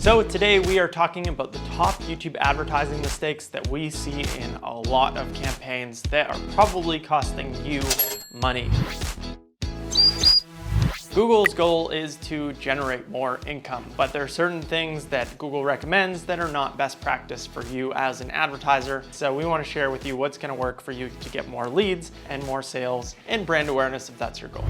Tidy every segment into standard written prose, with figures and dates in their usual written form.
So today we are talking about the top YouTube advertising mistakes that we see in a lot of campaigns that are probably costing you money. Google's goal is to generate more income, but there are certain things that Google recommends that are not best practice for you as an advertiser. So we want to share with you what's going to work for you to get more leads and more sales and brand awareness if that's your goal.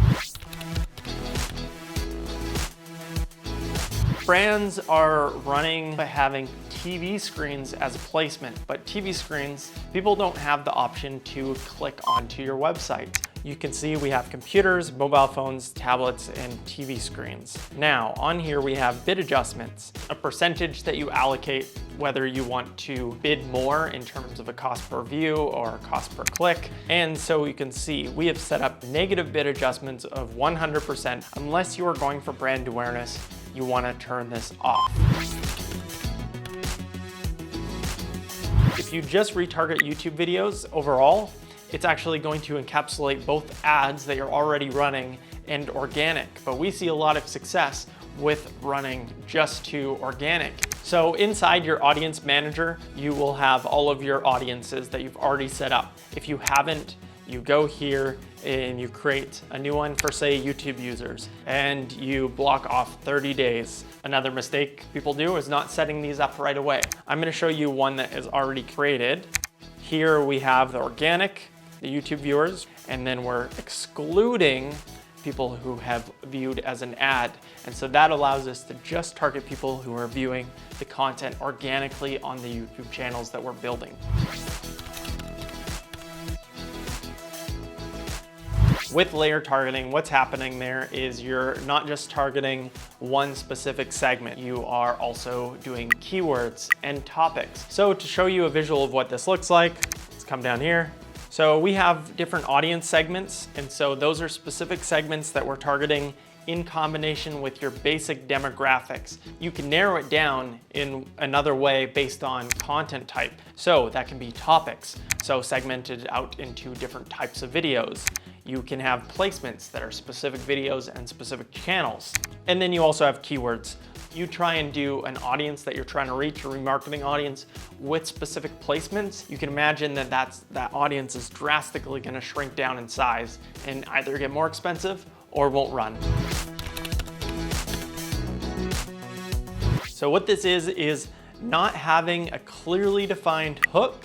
Brands are running by having TV screens as a placement, but TV screens, people don't have the option to click onto your website. You can see we have computers, mobile phones, tablets, and TV screens. Now, on here we have bid adjustments, a percentage that you allocate whether you want to bid more in terms of a cost per view or a cost per click. And so you can see we have set up negative bid adjustments of 100%. Unless you are going for brand awareness, you want to turn this off. If you just retarget YouTube videos overall, it's actually going to encapsulate both ads that you're already running and organic. But we see a lot of success with running just to organic. So inside your audience manager, you will have all of your audiences that you've already set up. If you haven't, you go here and you create a new one for, say, YouTube users, and you block off 30 days. Another mistake people do is not setting these up right away. I'm going to show you one that is already created. Here we have the organic, the YouTube viewers, and then we're excluding people who have viewed as an ad. And so that allows us to just target people who are viewing the content organically on the YouTube channels that we're building. With layer targeting, what's happening there is you're not just targeting one specific segment, you are also doing keywords and topics. So to show you a visual of what this looks like, let's come down here. So we have different audience segments, and so those are specific segments that we're targeting in combination with your basic demographics. You can narrow it down in another way based on content type. So that can be topics, so segmented out into different types of videos. You can have placements that are specific videos and specific channels. And then you also have keywords. You try and do an audience that you're trying to reach, a remarketing audience, with specific placements. You can imagine that that audience is drastically going to shrink down in size and either get more expensive or won't run. So what this is not having a clearly defined hook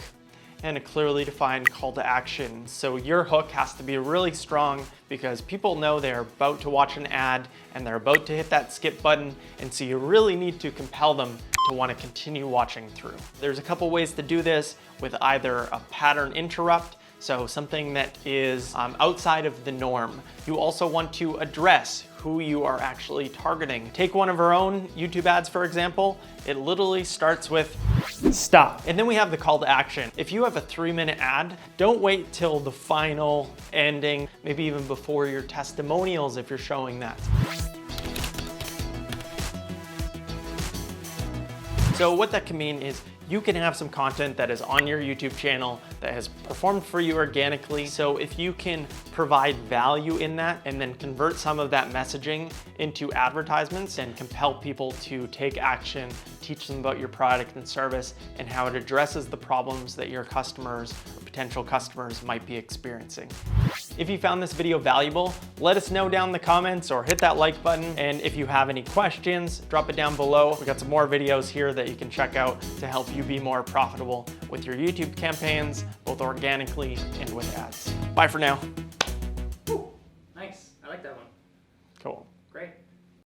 and a clearly defined call to action. So your hook has to be really strong because people know they're about to watch an ad and they're about to hit that skip button, and so you really need to compel them to want to continue watching through. There's a couple ways to do this with either a pattern interrupt, so something that is outside of the norm. You also want to address who you are actually targeting. Take one of our own YouTube ads, for example. It literally starts with stop. And then we have the call to action. If you have a 3-minute ad, don't wait till the final ending, maybe even before your testimonials if you're showing that. So what that can mean is you can have some content that is on your YouTube channel that has performed for you organically. So if you can provide value in that and then convert some of that messaging into advertisements and compel people to take action, teach them about your product and service and how it addresses the problems that your customers or potential customers might be experiencing. If you found this video valuable, let us know down in the comments or hit that like button. And if you have any questions, drop it down below. We got some more videos here that you can check out to help you be more profitable with your YouTube campaigns, both organically and with ads. Bye for now. Ooh, nice. I like that one. Cool. Great.